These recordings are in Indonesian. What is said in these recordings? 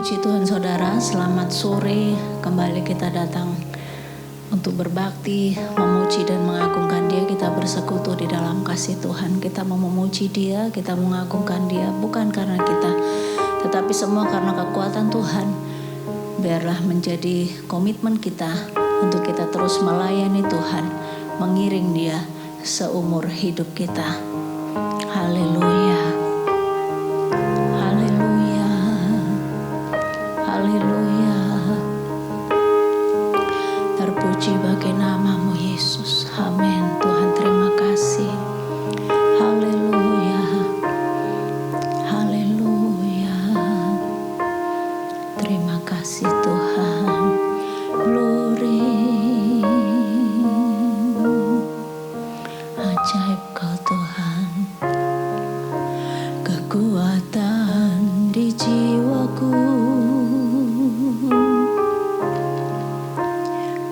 Puji Tuhan saudara, selamat sore. Kembali kita datang untuk berbakti, memuji dan mengagungkan Dia. Kita bersekutu di dalam kasih Tuhan. Kita mau memuji Dia, kita mengagungkan Dia, bukan karena kita, tetapi semua karena kekuatan Tuhan. Biarlah menjadi komitmen kita untuk kita terus melayani Tuhan, mengiring Dia seumur hidup kita. Haleluya. Haleluya. Terpuji bagi nama-Mu Yesus. Amin. Tuhan, terima kasih. Haleluya. Haleluya. Terima kasih Tuhan. Glory. Ajaib Kau Tuhan. Kekuatan di jiwaku,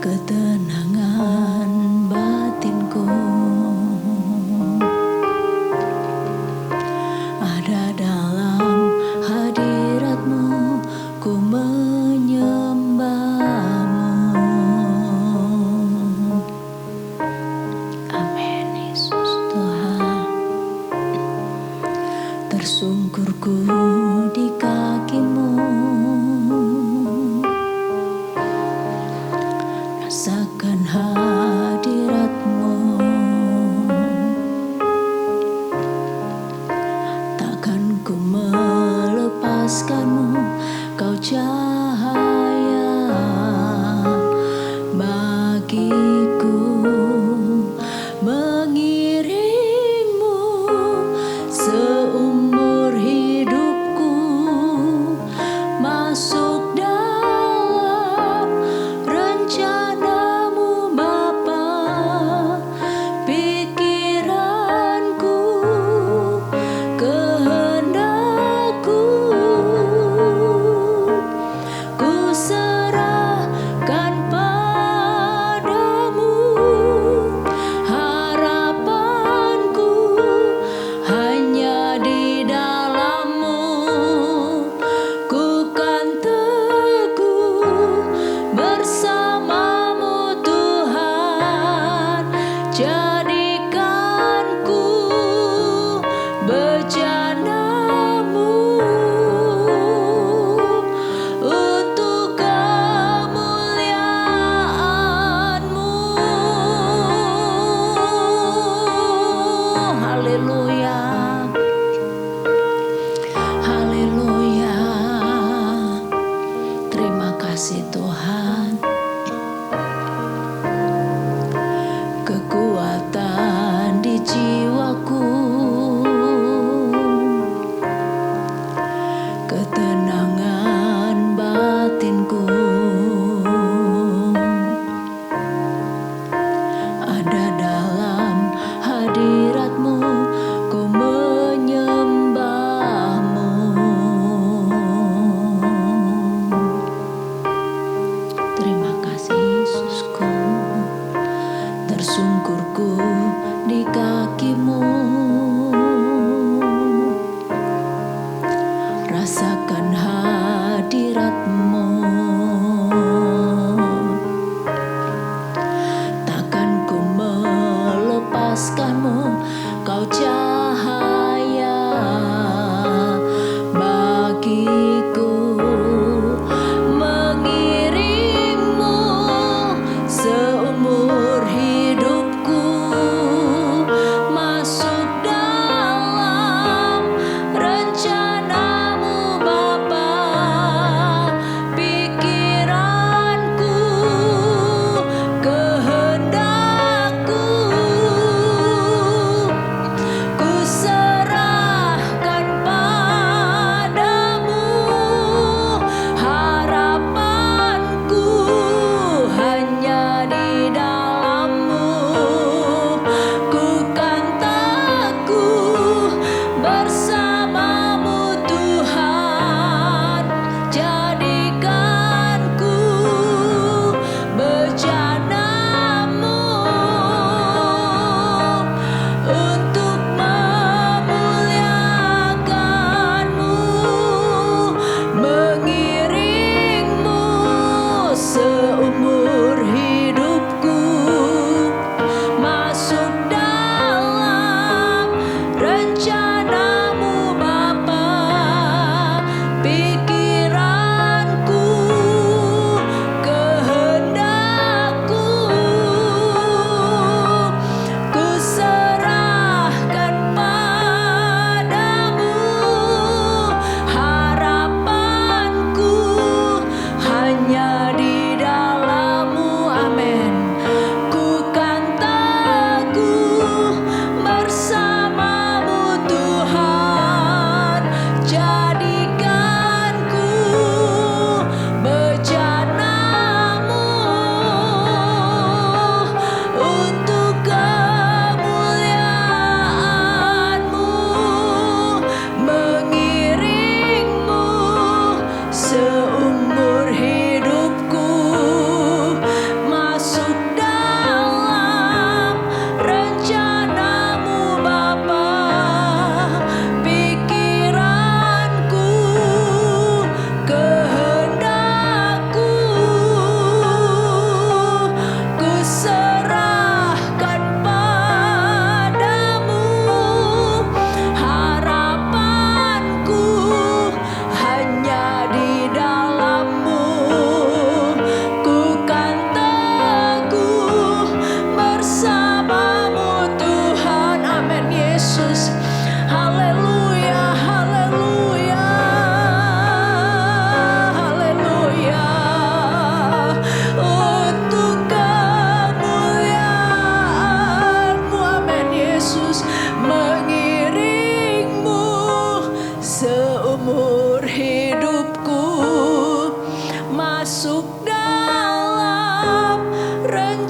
ketenangan batinku, ada dalam hadirat-Mu, ku menyembah-Mu. Amin Yesus Tuhan. Tersungkurku di kaki-Mu, rasakan hadirat-Mu, takkan ku melepaskan-Mu, Kau cahaya bagiku, mengiring-Mu seumur hidupku, masuk dalam rencana-Mu Bapa, pikiranku, kehendak-Ku, ku serahkan padamu, harapanku hanya di dalam-Mu, ku kan teguh bersama-Mu Tuhan, jadikanku bejana-Mu untuk kemuliaan-Mu. Haleluya. Haleluya. Terima kasih Tuhan. Kekuatan di jiwaku, ketenangan batinku, ada dalam hadirat-Mu, ku menyembah-Mu. Terima kasih Yesusku. Tersungkurku di kaki-Mu, rasakan hadirat-Mu, takkan ku melepaskan-Mu, Kau cahaya bagiku, mengiring-Mu seumur hidupku, masuk dalam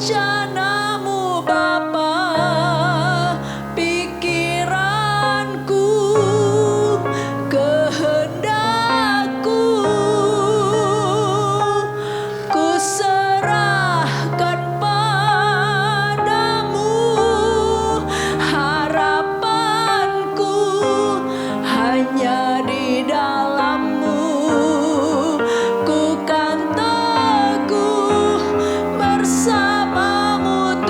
rencanamu Bapa, pikiranku, kehendakku, ku serahkan padamu, harapanku hanya di dalam-Mu. Ku kan teguh bersama-Mu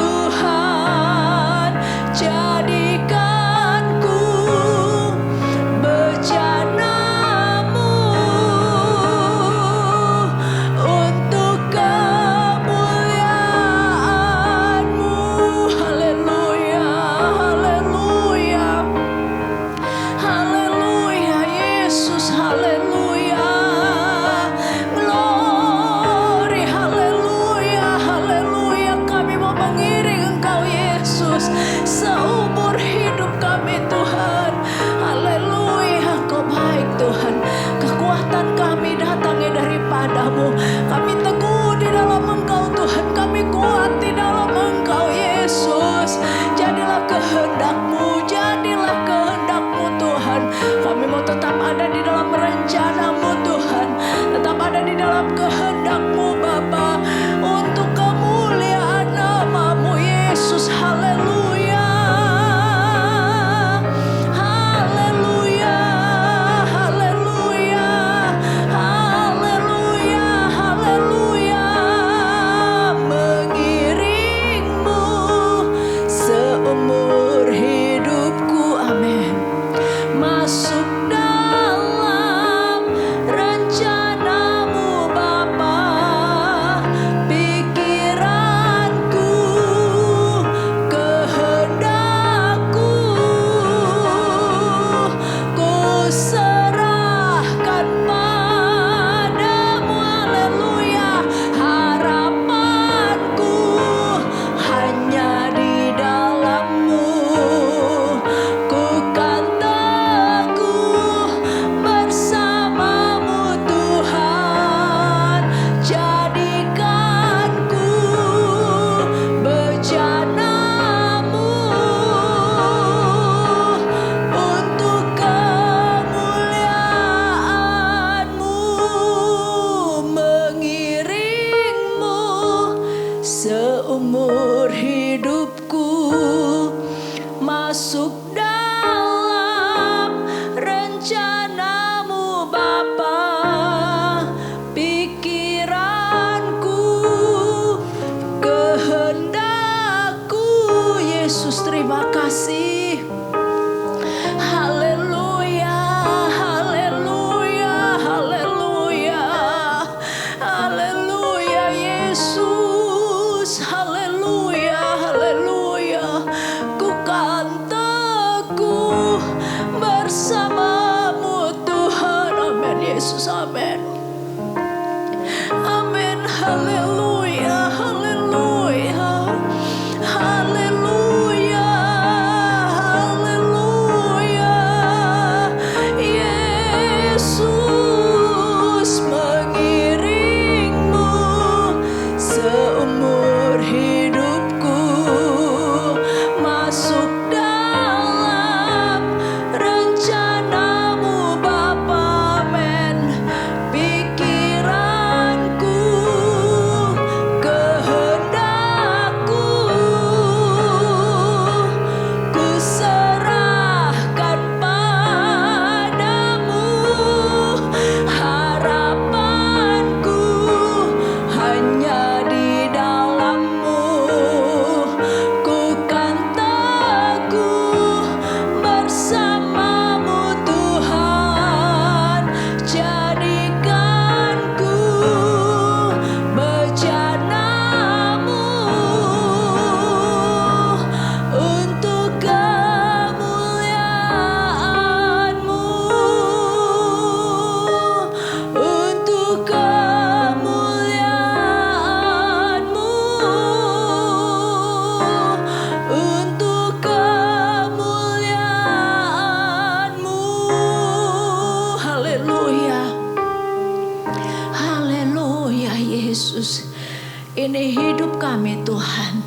Tuhan.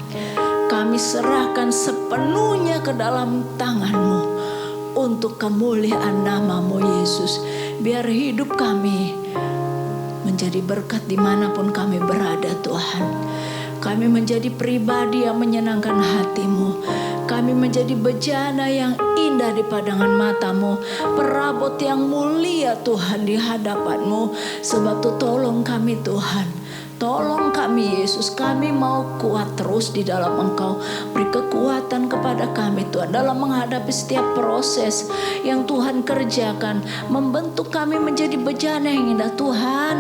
Kami serahkan sepenuhnya ke dalam tangan-Mu untuk kemuliaan nama-Mu Yesus. Biar hidup kami menjadi berkat dimanapun kami berada Tuhan. Kami menjadi pribadi yang menyenangkan hati-Mu. Kami menjadi bejana yang indah di pandangan mata-Mu, perabot yang mulia Tuhan di hadapan-Mu. Sebab itu tolong kami Tuhan. Tolong kami Yesus, kami mau kuat terus di dalam Engkau. Beri kekuatan kepada kami Tuhan dalam menghadapi setiap proses yang Tuhan kerjakan. Membentuk kami menjadi bejana yang indah Tuhan.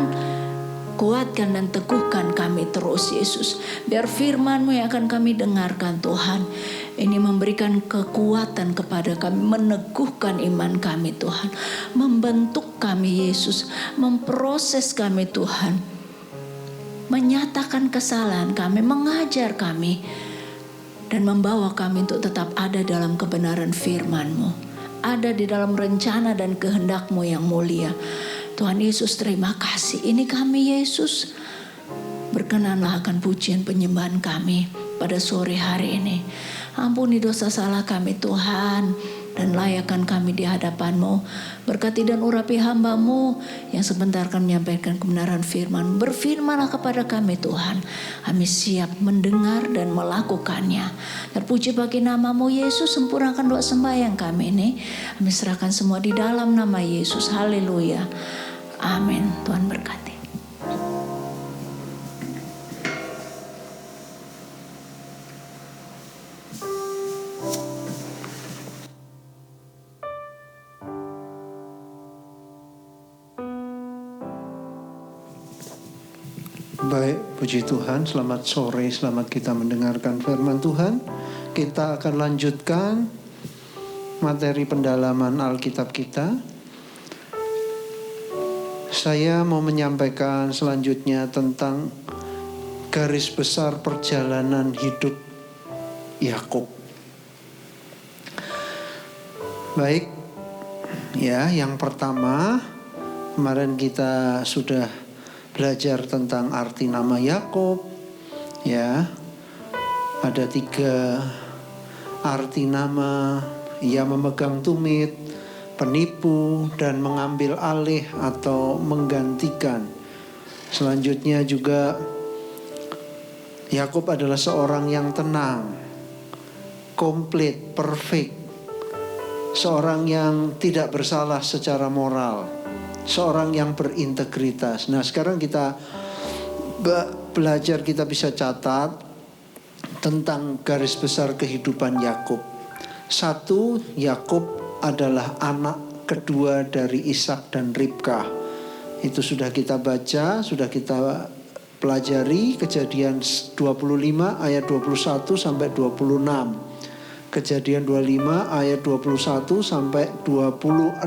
Kuatkan dan teguhkan kami terus Yesus. Biar firman-Mu yang akan kami dengarkan Tuhan, ini memberikan kekuatan kepada kami, meneguhkan iman kami Tuhan. Membentuk kami Yesus, memproses kami Tuhan, menyatakan kesalahan kami, mengajar kami, dan membawa kami untuk tetap ada dalam kebenaran firman-Mu, ada di dalam rencana dan kehendak-Mu yang mulia. Tuhan Yesus, terima kasih. Ini kami Yesus, berkenanlah akan pujian penyembahan kami pada sore hari ini. Ampuni dosa salah kami Tuhan, dan layakkan kami di hadapan-Mu. Berkati dan urapi hamba-Mu yang sebentar akan menyampaikan kebenaran firman. Berfirmanlah kepada kami Tuhan. Kami siap mendengar dan melakukannya. Terpuji bagi nama-Mu Yesus, sempurnakan doa sembahyang kami ini. Kami serahkan semua di dalam nama Yesus. Haleluya. Amin. Tuhan berkati. Baik, puji Tuhan, selamat sore, selamat kita mendengarkan firman Tuhan. Kita akan lanjutkan materi pendalaman Alkitab kita. Saya mau menyampaikan selanjutnya tentang garis besar perjalanan hidup Yakub. Baik, ya, yang pertama, kemarin kita sudah belajar tentang arti nama Yakub, ya. Ada 3 arti nama: ia memegang tumit, penipu, dan mengambil alih atau menggantikan. Selanjutnya juga Yakub adalah seorang yang tenang, komplit, perfect, seorang yang tidak bersalah secara moral, seorang yang berintegritas. Nah, sekarang kita belajar, kita bisa catat tentang garis besar kehidupan Yakub. 1, Yakub adalah anak kedua dari Ishak dan Ribkah. Itu sudah kita baca, sudah kita pelajari. Kejadian 25 ayat 21 sampai 26. Kejadian 25 ayat 21 sampai 26.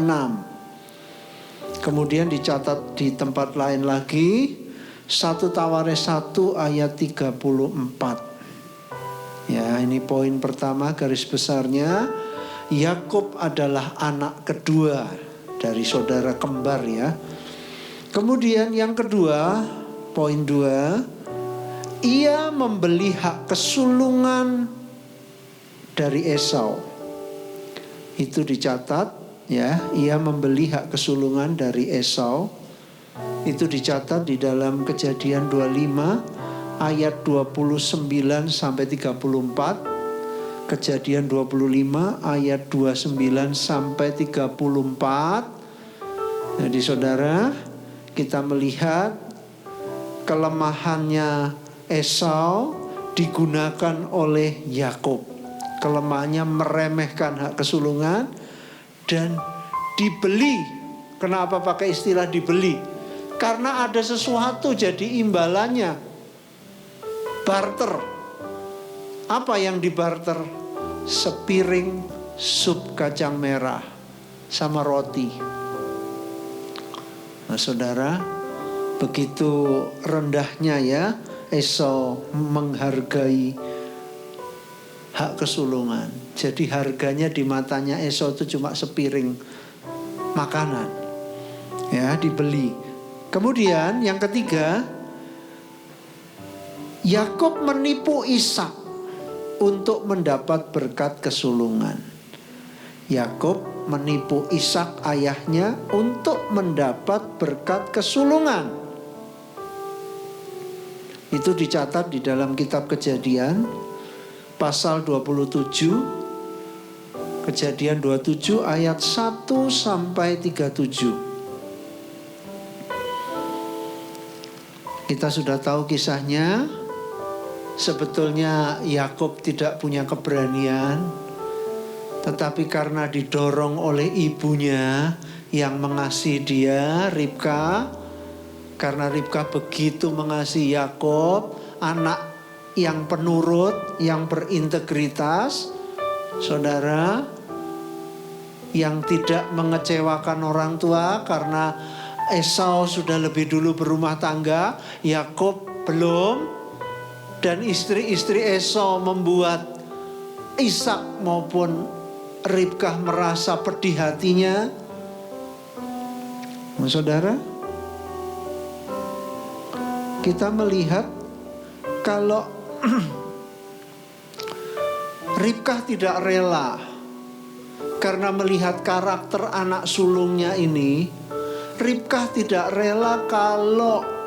Kemudian dicatat di tempat lain lagi, 1 Tawares 1 ayat 34. Ya, ini poin pertama garis besarnya. Yakub adalah anak kedua dari saudara kembar, ya. Kemudian yang kedua, poin 2, ia membeli hak kesulungan dari Esau. Itu dicatat, ya, ia membeli hak kesulungan dari Esau. Itu dicatat di dalam Kejadian 25 ayat 29 sampai 34. Kejadian 25 ayat 29 sampai 34. Jadi saudara, kita melihat kelemahannya Esau digunakan oleh Yakub. Kelemahannya meremehkan hak kesulungan dan dibeli. Kenapa pakai istilah dibeli? Karena ada sesuatu jadi imbalannya. Barter. Apa yang dibarter? Sepiring sup kacang merah sama roti. Nah, saudara, begitu rendahnya ya Esau menghargai hak kesulungan. Jadi harganya di matanya Esau itu cuma sepiring makanan. Ya, dibeli. Kemudian yang ketiga, Yakub menipu Ishak untuk mendapat berkat kesulungan. Yakub menipu Ishak ayahnya untuk mendapat berkat kesulungan. Itu dicatat di dalam kitab Kejadian pasal 27. Kejadian 27 ayat 1 sampai 37. Kita sudah tahu kisahnya. Sebetulnya Yakub tidak punya keberanian, tetapi karena didorong oleh ibunya yang mengasihi dia, Ribka. Karena Ribka begitu mengasihi Yakub, anak yang penurut, yang berintegritas, saudara, yang tidak mengecewakan orang tua. Karena Esau sudah lebih dulu berumah tangga, Yakub belum. Dan istri-istri Esau membuat Ishak maupun Ribkah merasa pedih hatinya. Saudara, kita melihat kalau Ribkah tidak rela karena melihat karakter anak sulungnya ini. Ribkah tidak rela kalau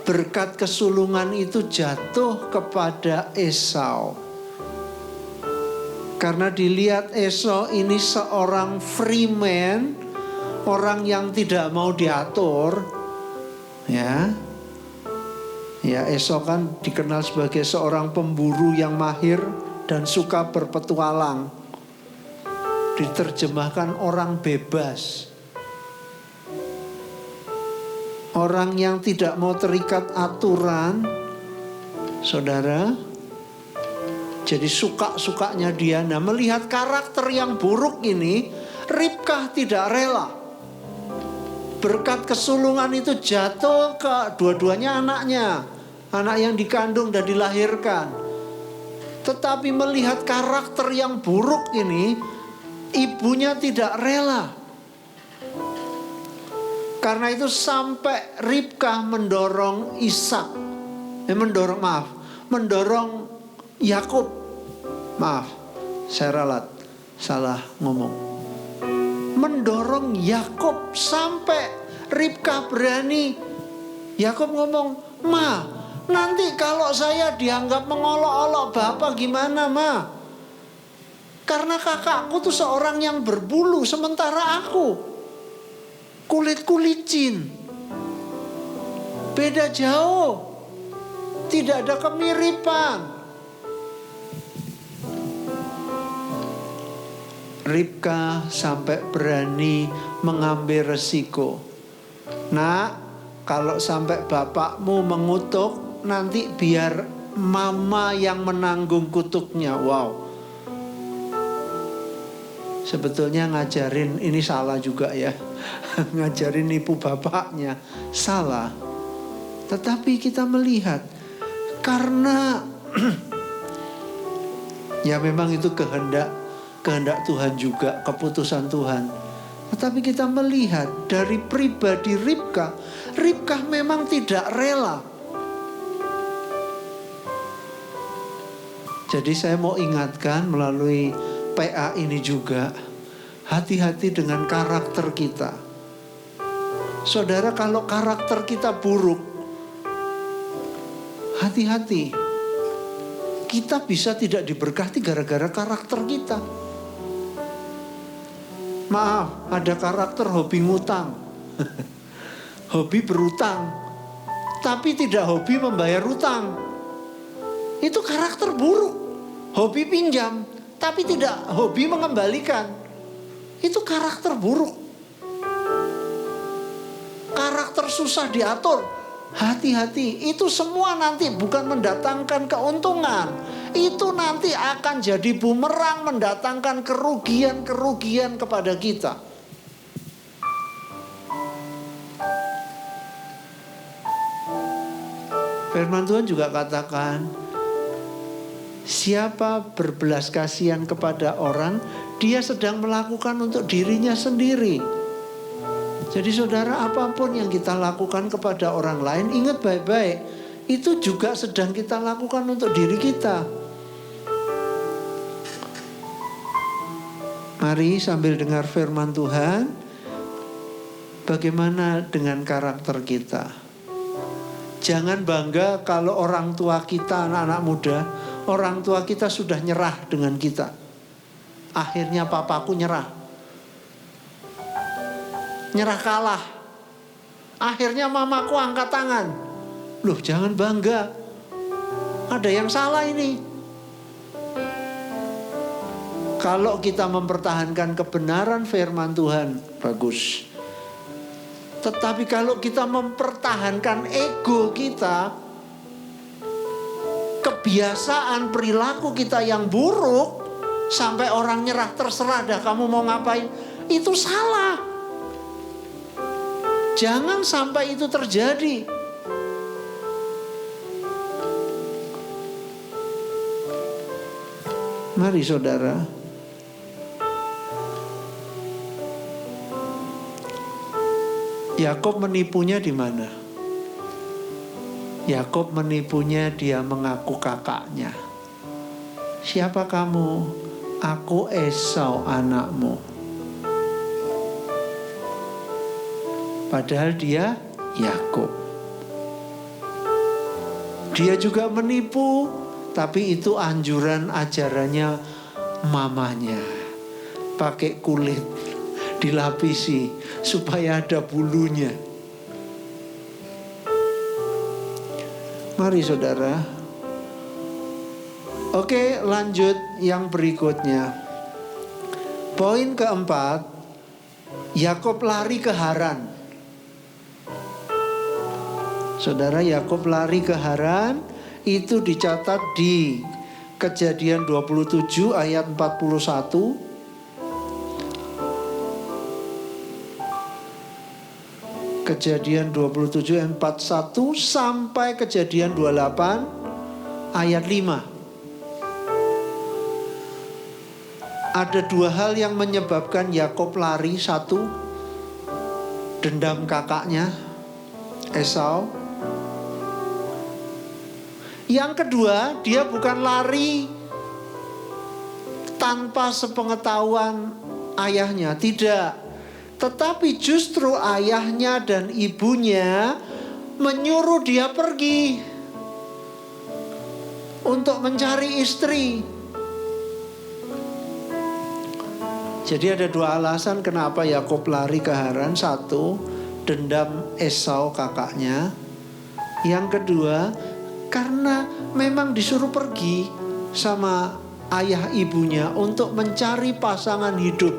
berkat kesulungan itu jatuh kepada Esau. Karena dilihat Esau ini seorang free man, orang yang tidak mau diatur. Ya, Esau kan dikenal sebagai seorang pemburu yang mahir dan suka berpetualang. Diterjemahkan orang bebas. Orang yang tidak mau terikat aturan, saudara. Jadi suka-sukanya dia. Nah, melihat karakter yang buruk ini, Ribkah tidak rela berkat kesulungan itu jatuh ke dua-duanya anaknya, anak yang dikandung dan dilahirkan. Tetapi melihat karakter yang buruk ini, ibunya tidak rela. Karena itu sampai Ribkah mendorong mendorong Yakub. Maaf, saya ralat, salah ngomong. Mendorong Yakub sampai Ribkah berani. Yakub ngomong, "Ma, nanti kalau saya dianggap mengolok-olok Bapak gimana, Ma? Karena kakakku tuh seorang yang berbulu, sementara aku kulitku licin. Beda jauh. Tidak ada kemiripan." Ribkah sampai berani mengambil resiko. "Nak, kalau sampai bapakmu mengutuk, nanti biar mama yang menanggung kutuknya." Wow. Sebetulnya ngajarin ini salah juga ya. Ngajarin nipu bapaknya salah. Tetapi kita melihat karena ya memang itu kehendak Tuhan juga, keputusan Tuhan. Tetapi kita melihat dari pribadi Ribkah memang tidak rela. Jadi saya mau ingatkan melalui PA ini juga, hati-hati dengan karakter kita. Saudara, kalau karakter kita buruk, hati-hati. Kita bisa tidak diberkati gara-gara karakter kita. Maaf, ada karakter hobi ngutang. Hobi berutang, tapi tidak hobi membayar utang. Itu karakter buruk. Hobi pinjam, tapi tidak hobi mengembalikan. Itu karakter buruk. Karakter susah diatur. Hati-hati, itu semua nanti bukan mendatangkan keuntungan. Itu nanti akan jadi bumerang, mendatangkan kerugian-kerugian kepada kita. Firman Tuhan juga katakan, siapa berbelas kasihan kepada orang, dia sedang melakukan untuk dirinya sendiri. Jadi saudara, apapun yang kita lakukan kepada orang lain, ingat baik-baik, itu juga sedang kita lakukan untuk diri kita. Mari sambil dengar firman Tuhan, bagaimana dengan karakter kita? Jangan bangga kalau orang tua kita, anak-anak muda, orang tua kita sudah nyerah dengan kita. Akhirnya papaku nyerah kalah. Akhirnya mamaku angkat tangan. Loh, jangan bangga. Ada yang salah ini. Kalau kita mempertahankan kebenaran firman Tuhan, bagus. Tetapi kalau kita mempertahankan ego kita, kebiasaan perilaku kita yang buruk, sampai orang nyerah, terserah dah kamu mau ngapain, itu salah. Jangan sampai itu terjadi. Mari saudara, Yakob menipunya di mana? Yakob menipunya, dia mengaku kakaknya. Siapa kamu? Aku Esau anakmu. Padahal dia Yakob. Dia juga menipu, tapi itu anjuran ajarannya mamanya. Pakai kulit, dilapisi supaya ada bulunya. Mari saudara. Oke, lanjut yang berikutnya. Poin keempat, Yakob lari ke Haran. Saudara, Yakob lari ke Haran, itu dicatat di Kejadian 27 ayat 41. Kejadian 27 ayat 41 sampai Kejadian 28 ayat 5. Ada dua hal yang menyebabkan Yakob lari. Satu, dendam kakaknya Esau. Yang kedua, dia bukan lari tanpa sepengetahuan ayahnya, tidak. Tetapi justru ayahnya dan ibunya menyuruh dia pergi untuk mencari istri. Jadi ada dua alasan kenapa Yakob lari ke Haran. Satu, dendam Esau kakaknya. Yang kedua, karena memang disuruh pergi sama ayah ibunya untuk mencari pasangan hidup,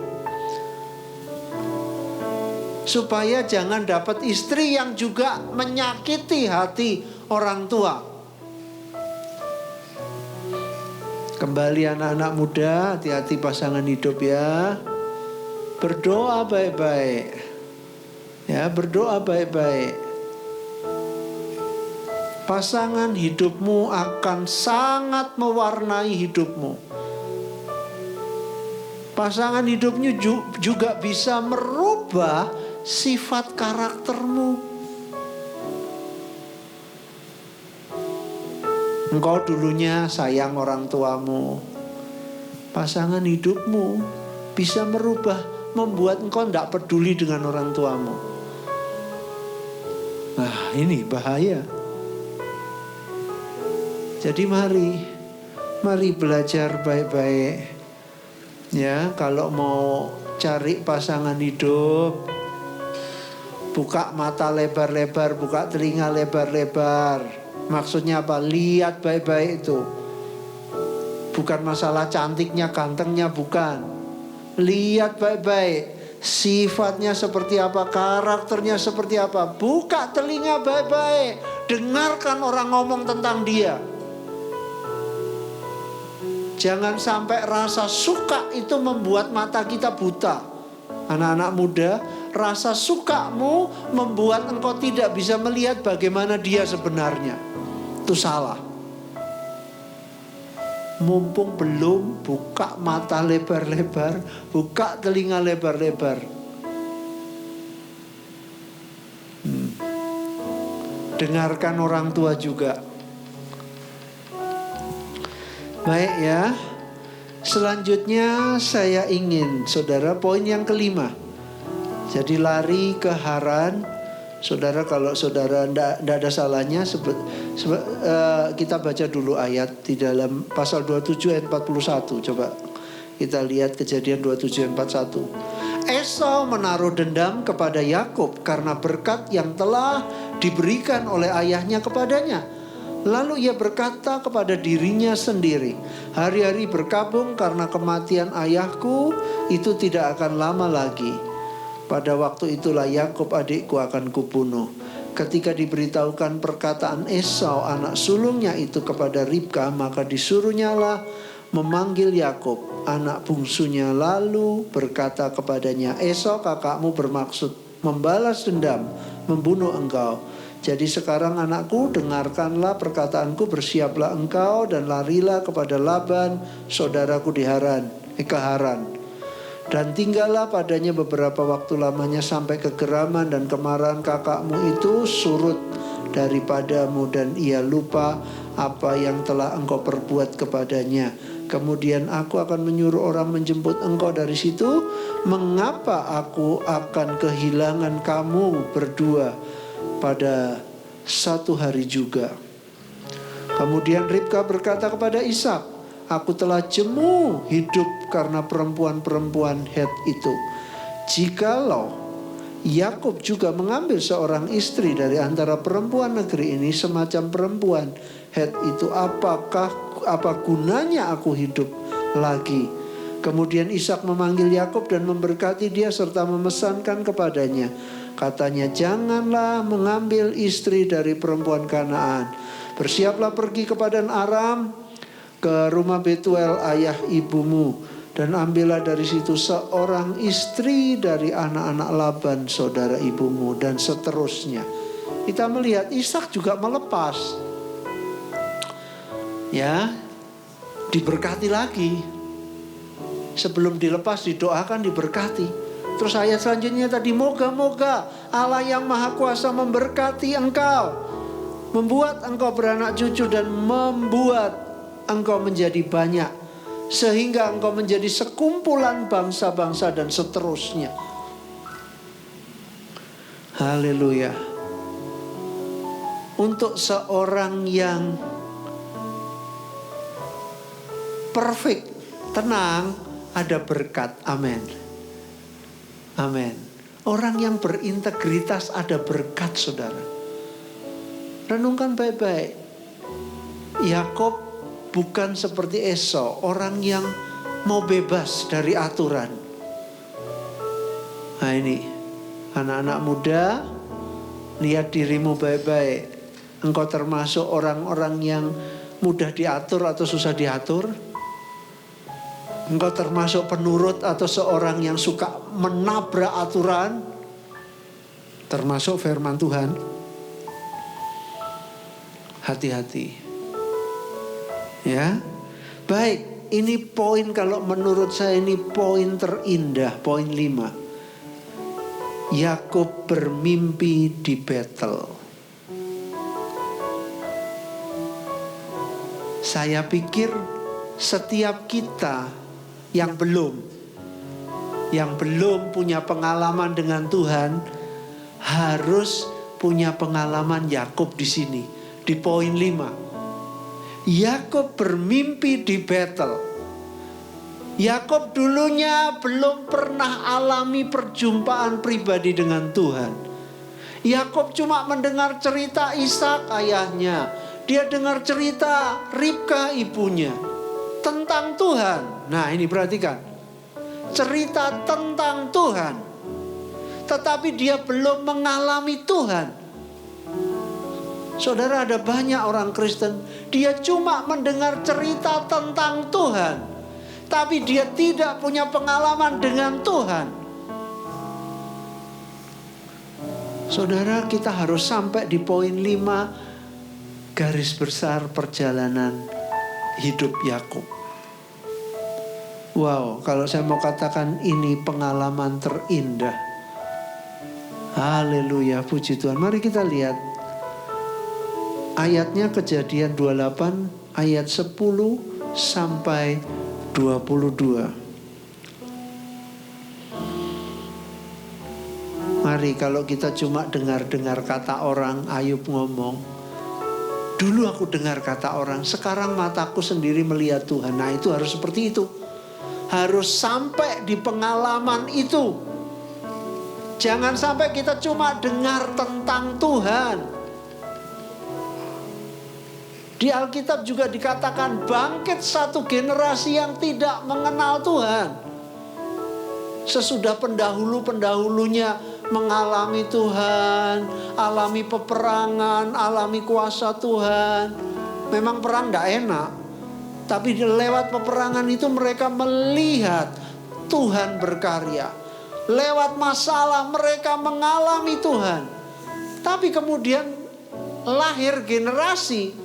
supaya jangan dapat istri yang juga menyakiti hati orang tua. Kembali anak-anak muda, hati-hati pasangan hidup ya. Berdoa baik-baik. Ya, berdoa baik-baik. Pasangan hidupmu akan sangat mewarnai hidupmu. Pasangan hidupmu juga bisa merubah sifat karaktermu. Engkau dulunya sayang orang tuamu. Pasangan hidupmu bisa merubah, membuat engkau tidak peduli dengan orang tuamu. Nah, ini bahaya. Jadi mari belajar baik-baik. Ya, kalau mau cari pasangan hidup, buka mata lebar-lebar, buka telinga lebar-lebar. Maksudnya apa? Lihat baik-baik itu. Bukan masalah cantiknya, gantengnya, bukan. Lihat baik-baik. Sifatnya seperti apa, karakternya seperti apa. Buka telinga baik-baik. Dengarkan orang ngomong tentang dia. Jangan sampai rasa suka itu membuat mata kita buta. Anak-anak muda, rasa sukamu membuat engkau tidak bisa melihat bagaimana dia sebenarnya. Itu salah. Mumpung belum, buka mata lebar-lebar, buka telinga lebar-lebar. Dengarkan orang tua juga. Baik ya. Selanjutnya saya ingin saudara poin yang kelima. Jadi lari ke Haran. Saudara, kalau saudara tidak ada salahnya kita baca dulu ayat di dalam pasal 27 ayat 41. Coba kita lihat Kejadian 27 ayat 41. Esau menaruh dendam kepada Yakub karena berkat yang telah diberikan oleh ayahnya kepadanya. Lalu ia berkata kepada dirinya sendiri, hari-hari berkabung karena kematian ayahku itu tidak akan lama lagi. Pada waktu itulah Yakub adikku akan kubunuh. Ketika diberitahukan perkataan Esau anak sulungnya itu kepada Ribka, maka disuruhnyalah memanggil Yakub anak bungsunya, lalu berkata kepadanya, Esau kakakmu bermaksud membalas dendam, membunuh engkau. Jadi sekarang anakku, dengarkanlah perkataanku, bersiaplah engkau dan larilah kepada Laban saudaraku di ke Haran. Dan tinggallah padanya beberapa waktu lamanya sampai kegeraman dan kemarahan kakakmu itu surut daripadamu dan ia lupa apa yang telah engkau perbuat kepadanya. Kemudian aku akan menyuruh orang menjemput engkau dari situ. Mengapa aku akan kehilangan kamu berdua pada satu hari juga? Kemudian Ribka berkata kepada Ishak, aku telah jemu hidup karena perempuan-perempuan Het itu. Jikalau Yakub juga mengambil seorang istri dari antara perempuan negeri ini, semacam perempuan Het itu, apa gunanya aku hidup lagi? Kemudian Ishak memanggil Yakub dan memberkati dia serta memesankan kepadanya. Katanya, janganlah mengambil istri dari perempuan Kanaan. Bersiaplah pergi ke Padan Aram, ke rumah Betuel ayah ibumu, dan ambillah dari situ seorang istri dari anak-anak Laban saudara ibumu, dan seterusnya. Kita melihat Ishak juga melepas, ya, diberkati lagi. Sebelum dilepas didoakan, diberkati. Terus ayat selanjutnya tadi, moga-moga Allah yang Maha Kuasa memberkati engkau, membuat engkau beranak cucu dan membuat engkau menjadi banyak, sehingga engkau menjadi sekumpulan bangsa-bangsa dan seterusnya. Haleluya. Untuk seorang yang perfect, tenang, ada berkat. Amin. Amin. Orang yang berintegritas ada berkat, saudara. Renungkan baik-baik. Yakub bukan seperti Esau, orang yang mau bebas dari aturan. Nah ini, anak-anak muda, lihat dirimu baik-baik. Engkau termasuk orang-orang yang mudah diatur atau susah diatur? Engkau termasuk penurut atau seorang yang suka menabrak aturan? Termasuk firman Tuhan. Hati-hati. Ya, baik, ini poin, kalau menurut saya ini poin terindah, poin 5. Yakub bermimpi di Betel. Saya pikir setiap kita yang belum punya pengalaman dengan Tuhan harus punya pengalaman Yakub di sini, di poin 5. Yakub bermimpi di Betel. Yakub dulunya belum pernah alami perjumpaan pribadi dengan Tuhan. Yakub cuma mendengar cerita Ishak ayahnya. Dia dengar cerita Ribka ibunya tentang Tuhan. Nah ini perhatikan, cerita tentang Tuhan, tetapi dia belum mengalami Tuhan. Saudara, ada banyak orang Kristen, dia cuma mendengar cerita tentang Tuhan, tapi dia tidak punya pengalaman dengan Tuhan. Saudara, kita harus sampai di poin 5, garis besar perjalanan hidup Yakub. Wow, kalau saya mau katakan ini pengalaman terindah. Haleluya, puji Tuhan. Mari kita lihat Ayatnya Kejadian 28 ayat 10 sampai 22. Mari kalau kita cuma dengar-dengar kata orang, Ayub ngomong, dulu aku dengar kata orang, sekarang mataku sendiri melihat Tuhan. Nah itu harus seperti itu. Harus sampai di pengalaman itu. Jangan sampai kita cuma dengar tentang Tuhan. Di Alkitab juga dikatakan bangkit satu generasi yang tidak mengenal Tuhan. Sesudah pendahulu-pendahulunya mengalami Tuhan, alami peperangan, alami kuasa Tuhan. Memang perang tidak enak, tapi lewat peperangan itu mereka melihat Tuhan berkarya. Lewat masalah mereka mengalami Tuhan. Tapi kemudian lahir generasi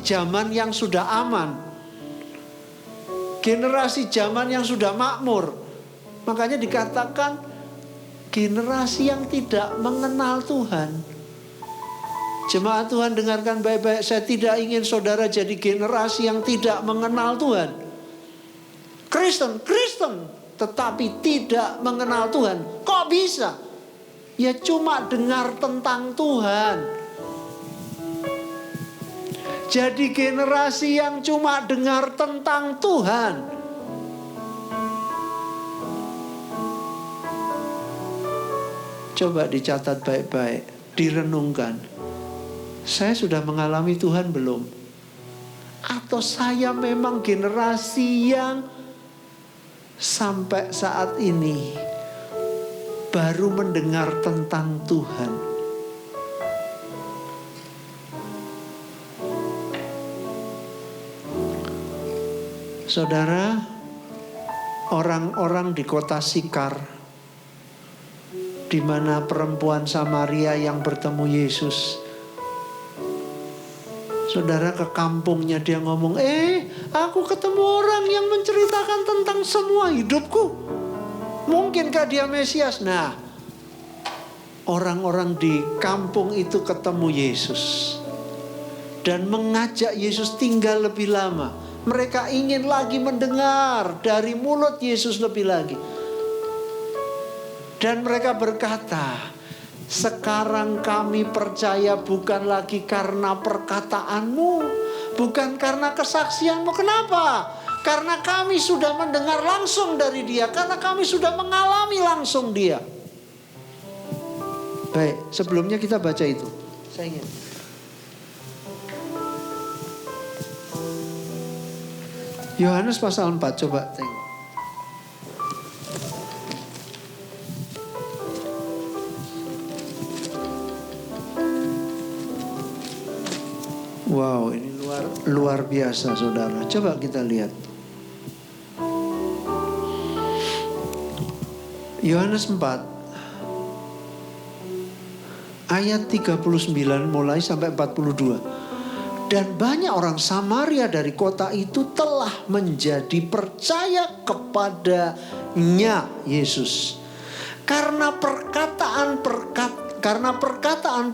zaman yang sudah aman. Generasi zaman yang sudah makmur. Makanya dikatakan generasi yang tidak mengenal Tuhan. Jemaat Tuhan dengarkan baik-baik. Saya tidak ingin saudara jadi generasi yang tidak mengenal Tuhan. Kristen tetapi tidak mengenal Tuhan. Kok bisa? Ya cuma dengar tentang Tuhan. Jadi generasi yang cuma dengar tentang Tuhan. Coba dicatat baik-baik, direnungkan. Saya sudah mengalami Tuhan belum? Atau saya memang generasi yang sampai saat ini baru mendengar tentang Tuhan? Saudara, orang-orang di kota Sikar, di mana perempuan Samaria yang bertemu Yesus. Saudara, ke kampungnya dia ngomong, aku ketemu orang yang menceritakan tentang semua hidupku. Mungkinkah dia Mesias? Nah, orang-orang di kampung itu ketemu Yesus dan mengajak Yesus tinggal lebih lama. Mereka ingin lagi mendengar dari mulut Yesus lebih lagi. Dan mereka berkata, sekarang kami percaya bukan lagi karena perkataanmu, bukan karena kesaksianmu. Kenapa? Karena kami sudah mendengar langsung dari dia, karena kami sudah mengalami langsung dia. Baik, sebelumnya kita baca itu. Saya ingin Yohanes pasal 4, coba tengok. Wow, ini luar biasa saudara. Coba kita lihat. Yohanes 4 ayat 39 mulai sampai 42. Dan banyak orang Samaria dari kota itu telah menjadi percaya kepadanya Yesus. Karena perkataan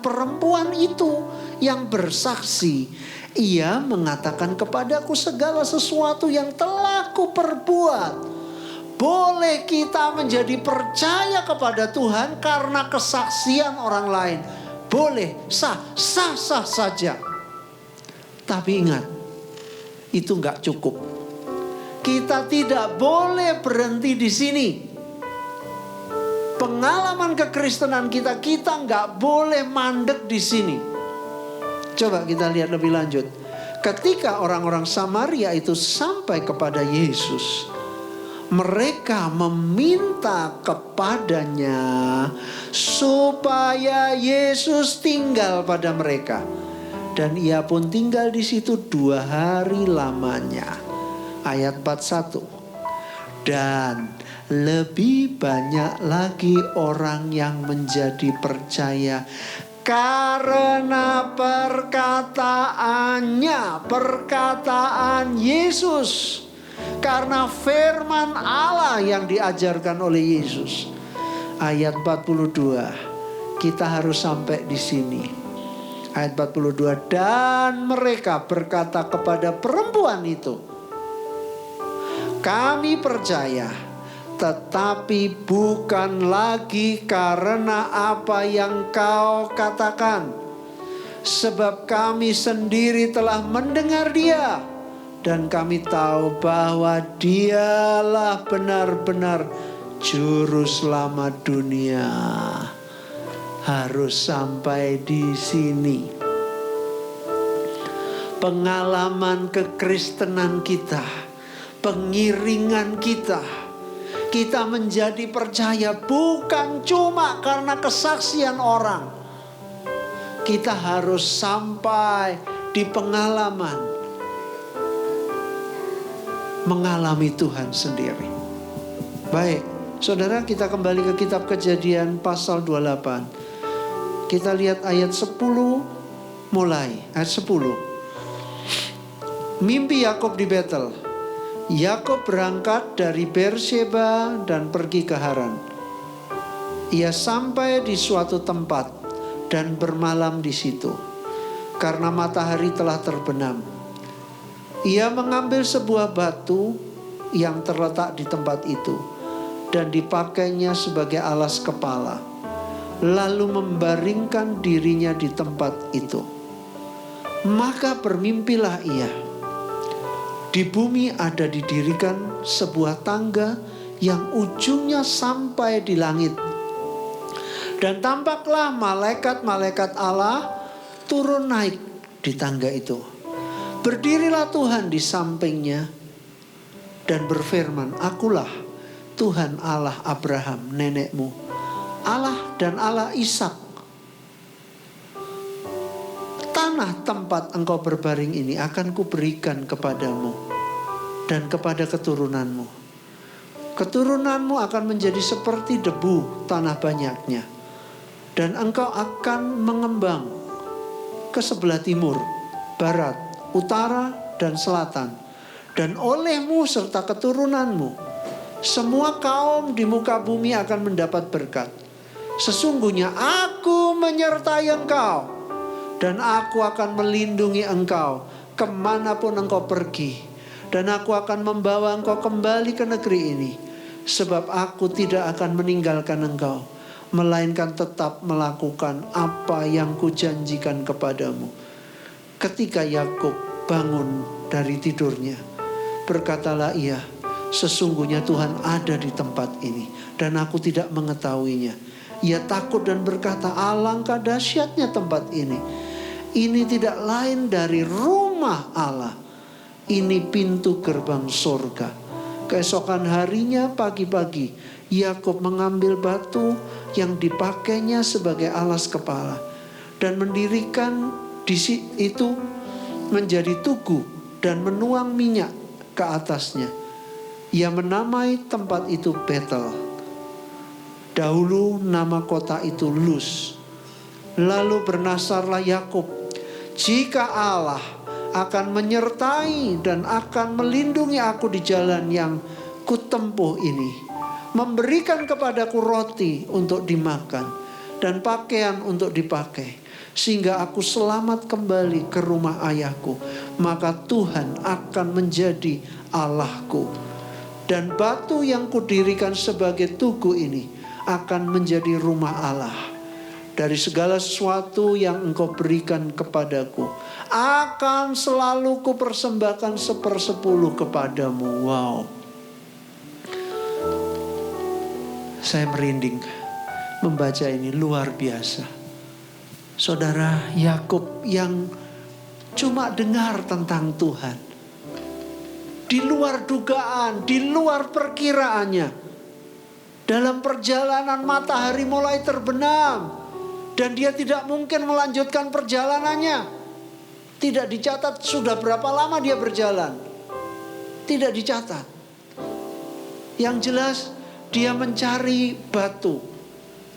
perempuan itu yang bersaksi, ia mengatakan kepadaku segala sesuatu yang telah kuperbuat. Boleh kita menjadi percaya kepada Tuhan karena kesaksian orang lain. Boleh, sah saja. Tapi ingat, itu enggak cukup. Kita tidak boleh berhenti di sini. Pengalaman kekristenan kita enggak boleh mandek di sini. Coba kita lihat lebih lanjut. Ketika orang-orang Samaria itu sampai kepada Yesus, mereka meminta kepadanya supaya Yesus tinggal pada mereka. Dan ia pun tinggal di situ 2 hari lamanya. Ayat 41. Dan lebih banyak lagi orang yang menjadi percaya karena perkataan Yesus. Karena firman Allah yang diajarkan oleh Yesus. Ayat 42. Kita harus sampai di sini. Ayat 42, dan mereka berkata kepada perempuan itu, kami percaya, tetapi bukan lagi karena apa yang kau katakan, sebab kami sendiri telah mendengar dia, dan kami tahu bahwa dialah benar-benar juru selamat dunia. Harus sampai di sini. Pengalaman kekristenan kita, pengiringan kita, kita menjadi percaya bukan cuma karena kesaksian orang. Kita harus sampai di pengalaman, mengalami Tuhan sendiri. Baik, saudara, kita kembali ke kitab Kejadian pasal 28. Kita lihat ayat 10 mulai, ayat 10. Mimpi Yakub di Betel. Yakub berangkat dari Beersheba dan pergi ke Haran. Ia sampai di suatu tempat dan bermalam di situ, karena matahari telah terbenam. Ia mengambil sebuah batu yang terletak di tempat itu dan dipakainya sebagai alas kepala, lalu membaringkan dirinya di tempat itu. Maka bermimpilah ia. Di bumi ada didirikan sebuah tangga yang ujungnya sampai di langit. Dan tampaklah malaikat-malaikat Allah turun naik di tangga itu. Berdirilah Tuhan di sampingnya dan berfirman, akulah Tuhan Allah Abraham nenekmu, Allah dan Allah Ishak. Tanah tempat engkau berbaring ini akan kuberikan kepadamu dan kepada keturunanmu. Keturunanmu akan menjadi seperti debu tanah banyaknya, dan engkau akan mengembang ke sebelah timur, barat, utara, dan selatan. Dan olehmu serta keturunanmu, semua kaum di muka bumi akan mendapat berkat. Sesungguhnya aku menyertai engkau, dan aku akan melindungi engkau kemanapun engkau pergi. Dan aku akan membawa engkau kembali ke negeri ini, sebab aku tidak akan meninggalkan engkau, melainkan tetap melakukan apa yang kujanjikan kepadamu. Ketika Yakub bangun dari tidurnya, berkatalah ia, sesungguhnya Tuhan ada di tempat ini, dan aku tidak mengetahuinya. Ia takut dan berkata, alangkah dahsyatnya tempat ini. Ini tidak lain dari rumah Allah. Ini pintu gerbang surga. Keesokan harinya pagi-pagi, Yakub mengambil batu yang dipakainya sebagai alas kepala dan mendirikan di situ menjadi tugu dan menuang minyak ke atasnya. Ia menamai tempat itu Betel. Dahulu nama kota itu Luz. Lalu bernasarlah Yakub, jika Allah akan menyertai dan akan melindungi aku di jalan yang kutempuh ini, memberikan kepadaku roti untuk dimakan dan pakaian untuk dipakai, sehingga aku selamat kembali ke rumah ayahku, maka Tuhan akan menjadi Allahku. Dan batu yang kudirikan sebagai tugu ini akan menjadi rumah Allah. Dari segala sesuatu yang engkau berikan kepadaku, akan selalu kupersembahkan 1/10 kepadamu. Wow. Saya merinding membaca ini, luar biasa. Saudara, Yakub yang cuma dengar tentang Tuhan, di luar dugaan, di luar perkiraannya, dalam perjalanan matahari mulai terbenam, dan dia tidak mungkin melanjutkan perjalanannya. Tidak dicatat sudah berapa lama dia berjalan, tidak dicatat. Yang jelas dia mencari batu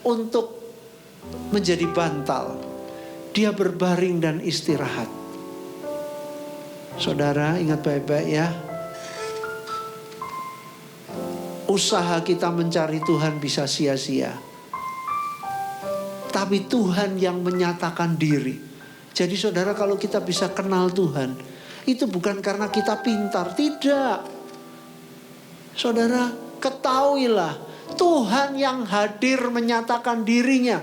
untuk menjadi bantal. Dia berbaring dan istirahat. Saudara, ingat baik-baik ya. Usaha kita mencari Tuhan bisa sia-sia, tapi Tuhan yang menyatakan diri Jadi saudara, kalau kita bisa kenal Tuhan, itu bukan karena kita pintar, tidak. Saudara, ketahuilah Tuhan yang hadir menyatakan dirinya.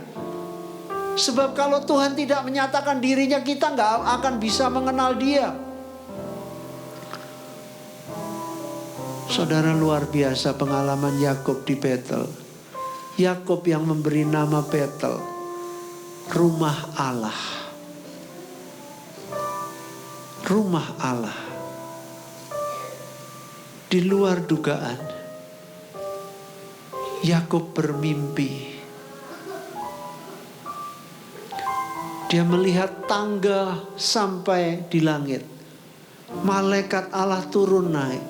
Sebab kalau Tuhan tidak menyatakan dirinya, kita nggak akan bisa mengenal Dia. Saudara, luar biasa pengalaman Yakub di Betel. Yakub yang memberi nama Betel, rumah Allah. Rumah Allah. Di luar dugaan, Yakub bermimpi. Dia melihat tangga sampai di langit. Malaikat Allah turun naik.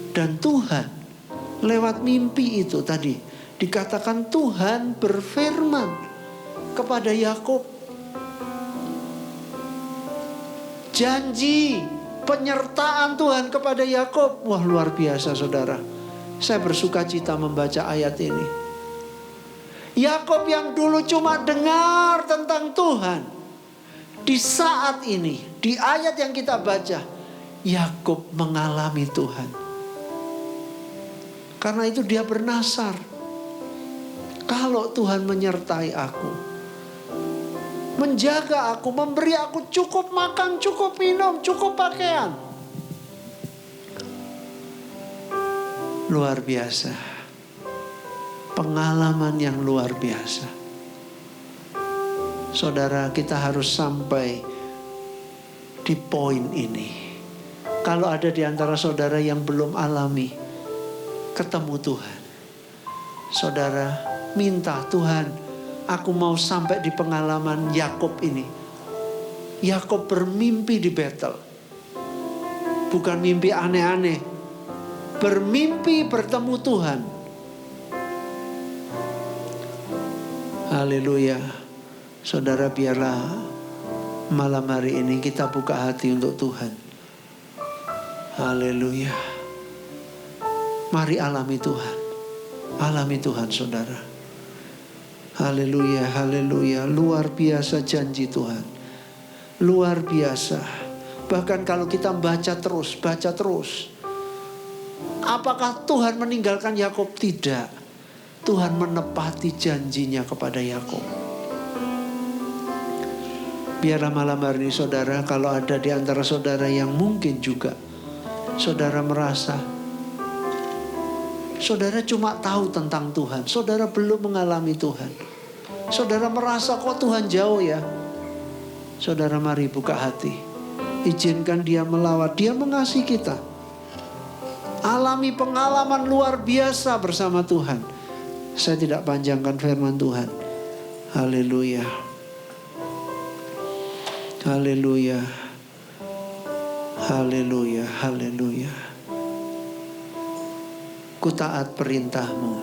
Dan Tuhan lewat mimpi itu tadi dikatakan Tuhan berfirman kepada Yakub. Janji penyertaan Tuhan kepada Yakub. Wah, luar biasa saudara. Saya bersuka cita membaca ayat ini. Yakub yang dulu cuma dengar tentang Tuhan, di saat ini, di ayat yang kita baca, Yakub mengalami Tuhan. Karena itu dia bernasar, kalau Tuhan menyertai aku, menjaga aku, memberi aku cukup makan, cukup minum, cukup pakaian. Luar biasa. Pengalaman yang luar biasa. Saudara, kita harus sampai di poin ini. Kalau ada di antara saudara yang belum alami ketemu Tuhan, saudara minta, Tuhan, aku mau sampai di pengalaman Yakub ini. Yakub bermimpi di Betel. Bukan mimpi aneh-aneh. Bermimpi bertemu Tuhan. Haleluya. Saudara, biarlah malam hari ini kita buka hati untuk Tuhan. Haleluya. Mari alami Tuhan. Alami Tuhan saudara. Haleluya, haleluya. Luar biasa janji Tuhan. Luar biasa. Bahkan kalau kita baca terus. Apakah Tuhan meninggalkan Yakub? Tidak. Tuhan menepati janjinya kepada Yakub. Biarlah malam hari ini saudara, kalau ada di antara saudara yang mungkin juga saudara merasa saudara cuma tahu tentang Tuhan, saudara belum mengalami Tuhan, saudara merasa kok Tuhan jauh ya. Saudara, mari buka hati, izinkan Dia melawat. Dia mengasihi kita. Alami pengalaman luar biasa bersama Tuhan. Saya tidak panjangkan firman Tuhan. Haleluya. Haleluya. Haleluya. Haleluya. Ku taat perintah-Mu.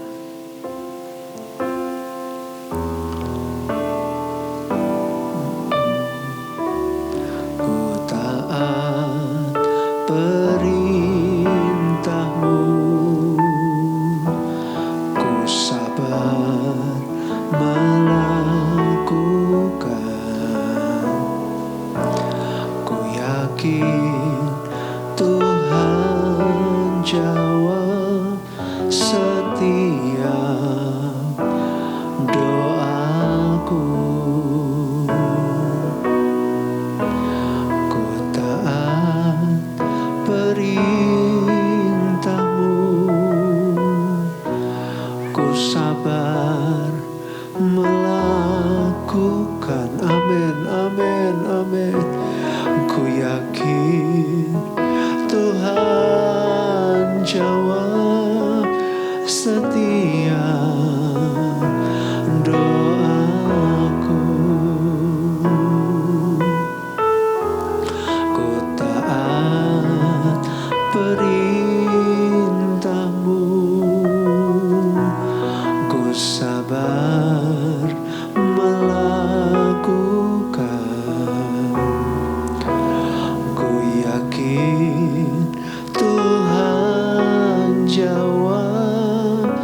Ku taat perintah-Mu. Ku sabar melakukan. Ku yakin Tuhan jawab setiap doaku. Ku taat perintah-Mu. Ku sabar melakukan. Amin, amin, amin. Ku yakin Tuhan jawab setiap doaku. Ku taat perintah-Mu. Ku sabar melakukan. Ku yakin Tuhan jawab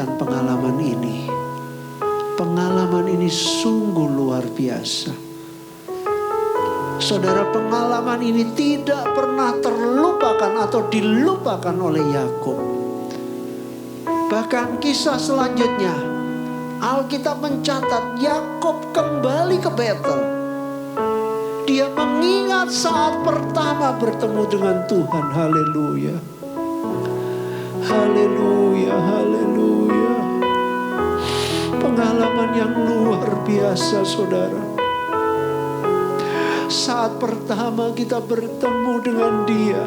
mendapatkan pengalaman ini. Pengalaman ini sungguh luar biasa. Saudara, pengalaman ini tidak pernah terlupakan atau dilupakan oleh Yakub. Bahkan kisah selanjutnya, Alkitab mencatat Yakub kembali ke Betel. Dia mengingat saat pertama bertemu dengan Tuhan. Haleluya. Haleluya, haleluya. Pengalaman yang luar biasa, saudara. Saat pertama kita bertemu dengan Dia,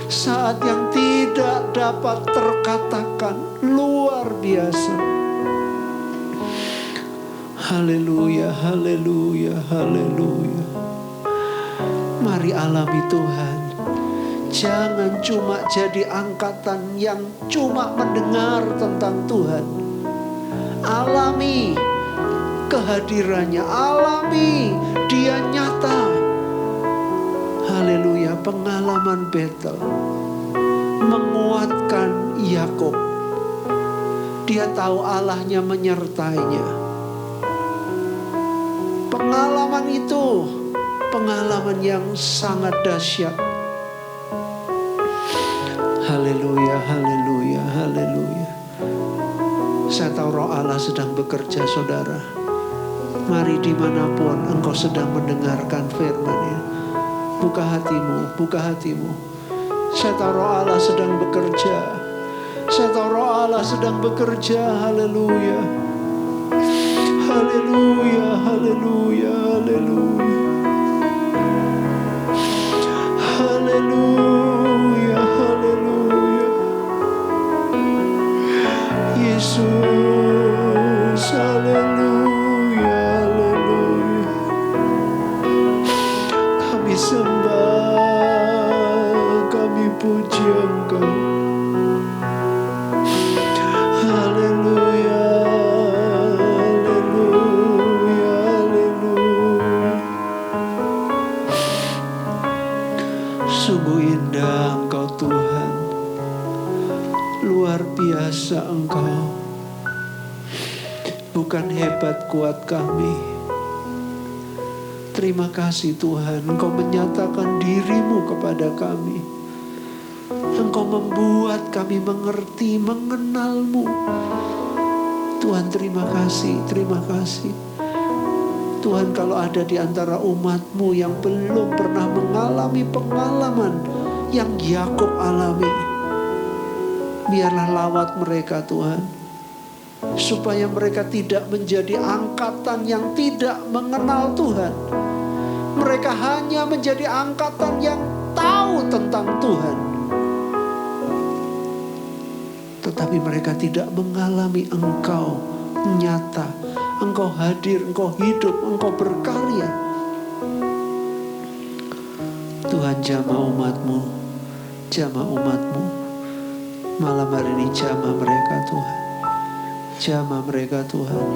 saat yang tidak dapat terkatakan, luar biasa. Haleluya, haleluya, haleluya. Mari alami Tuhan. Jangan cuma jadi angkatan yang cuma mendengar tentang Tuhan. Alami kehadirannya, alami Dia nyata. Haleluya, pengalaman Betel menguatkan Yakub. Dia tahu Allahnya menyertainya. Pengalaman itu pengalaman yang sangat dahsyat. Haleluya, haleluya, haleluya. Saya tahu Roh Allah sedang bekerja, saudara. Mari dimanapun engkau sedang mendengarkan firman ini, buka hatimu, buka hatimu. Saya tahu Roh Allah sedang bekerja. Saya tahu Roh Allah sedang bekerja. Haleluya. Haleluya, haleluya, haleluya. Haleluya, haleluya. Yesus, haleluya, haleluya. Kami sembah, kami puji Engkau. Haleluya, haleluya, haleluya. Sungguh indah Engkau Tuhan. Luar biasa Engkau. Bukan hebat kuat kami. Terima kasih Tuhan, Engkau menyatakan diri-Mu kepada kami. Engkau membuat kami mengerti, mengenal-Mu. Tuhan, terima kasih, terima kasih. Tuhan, kalau ada di antara umat-Mu yang belum pernah mengalami pengalaman yang Yakub alami, biarlah lawat mereka Tuhan, supaya mereka tidak menjadi angkatan yang tidak mengenal Tuhan. Mereka hanya menjadi angkatan yang tahu tentang Tuhan, tetapi mereka tidak mengalami Engkau nyata. Engkau hadir, Engkau hidup, Engkau berkarya. Tuhan, jamah umat-Mu, jamah umat-Mu. Malam hari ini jamah mereka Tuhan. Jamah mereka Tuhan.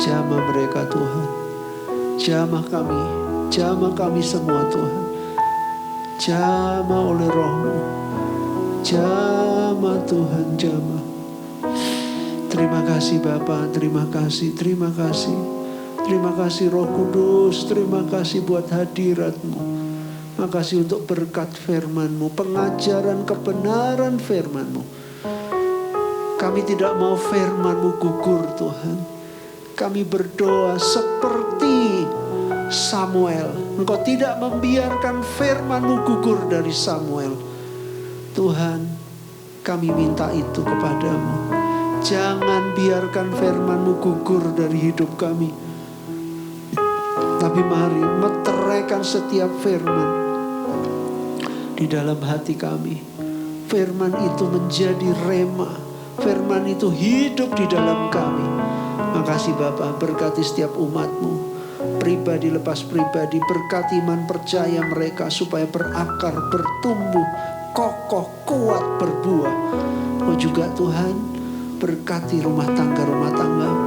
Jamah mereka Tuhan. Jamah kami semua Tuhan. Jamah oleh Roh-Mu. Jamah Tuhan, jamah. Terima kasih Bapa, terima kasih, terima kasih. Terima kasih Roh Kudus, terima kasih buat hadirat-Mu. Makasih untuk berkat firman-Mu, pengajaran kebenaran firman-Mu. Kami tidak mau firman-Mu gugur Tuhan. Kami berdoa seperti Samuel. Engkau tidak membiarkan firman-Mu gugur dari Samuel. Tuhan, kami minta itu kepadamu. Jangan biarkan firman-Mu gugur dari hidup kami. Tapi mari meteraikan setiap firman di dalam hati kami. Firman itu menjadi rema. Firman itu hidup di dalam kami. Makasih Bapa, berkati setiap umat-Mu, pribadi lepas pribadi, berkati iman percaya mereka supaya berakar, bertumbuh, kokoh, kuat, berbuah. Oh juga Tuhan, berkati rumah tangga,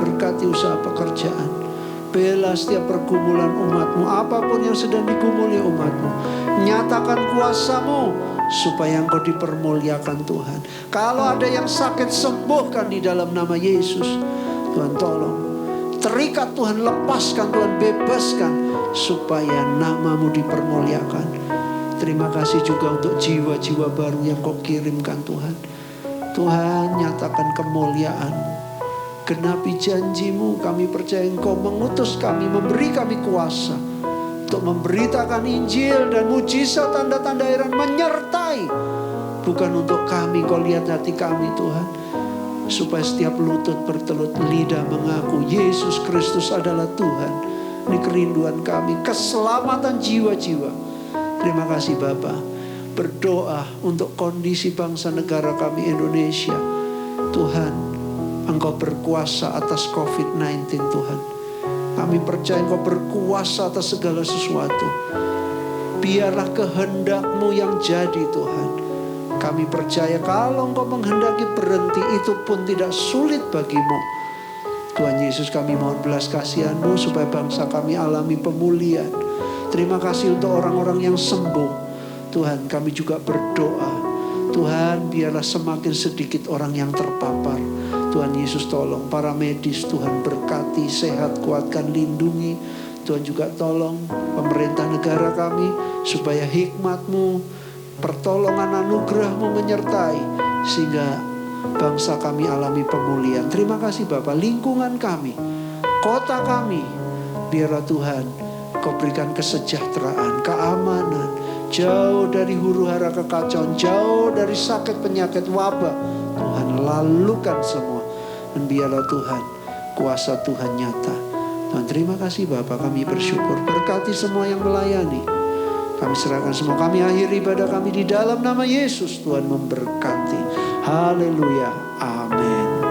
berkati usaha pekerjaan, Bela setiap pergumulan umat-Mu, apapun yang sedang digumuli umat-Mu. Nyatakan kuasa-Mu supaya Engkau dipermuliakan Tuhan. Kalau ada yang sakit, sembuhkan di dalam nama Yesus. Tuhan tolong. Terikat Tuhan, lepaskan Tuhan, bebaskan supaya nama-Mu dipermuliakan. Terima kasih juga untuk jiwa-jiwa baru yang Kau kirimkan Tuhan. Tuhan, nyatakan kemuliaan-Mu. Genapi janji-Mu, kami percaya Engkau mengutus kami, memberi kami kuasa untuk memberitakan Injil dan mujizat, tanda-tanda heran menyertai. Bukan untuk kami, Engkau lihat hati kami Tuhan, supaya setiap lutut bertelut, lidah mengaku Yesus Kristus adalah Tuhan. Ini kerinduan kami, keselamatan jiwa-jiwa. Terima kasih Bapa. Berdoa untuk kondisi bangsa negara kami Indonesia. Tuhan, Engkau berkuasa atas COVID-19 Tuhan. Kami percaya Engkau berkuasa atas segala sesuatu. Biarlah kehendak-Mu yang jadi Tuhan. Kami percaya kalau Engkau menghendaki berhenti, itu pun tidak sulit bagi-Mu. Tuhan Yesus, kami mohon belas kasihan-Mu supaya bangsa kami alami pemulihan. Terima kasih untuk orang-orang yang sembuh. Tuhan, kami juga berdoa, Tuhan, biarlah semakin sedikit orang yang terpapar. Tuhan Yesus, tolong para medis, Tuhan berkati, sehat, kuatkan, lindungi. Tuhan juga tolong pemerintah negara kami, supaya hikmat-Mu, pertolongan anugerah-Mu menyertai, sehingga bangsa kami alami pemulihan. Terima kasih Bapa. Lingkungan kami, kota kami, biarlah Tuhan Kau berikan kesejahteraan, keamanan, jauh dari huru-hara kekacauan, jauh dari sakit, penyakit, wabah. Tuhan, lalukan semua. Dan biarlah Tuhan, kuasa Tuhan nyata. Tuhan, terima kasih Bapa, kami bersyukur. Berkati semua yang melayani. Kami serahkan semua. Kami akhiri ibadah kami di dalam nama Yesus. Tuhan memberkati. Haleluya. Amin.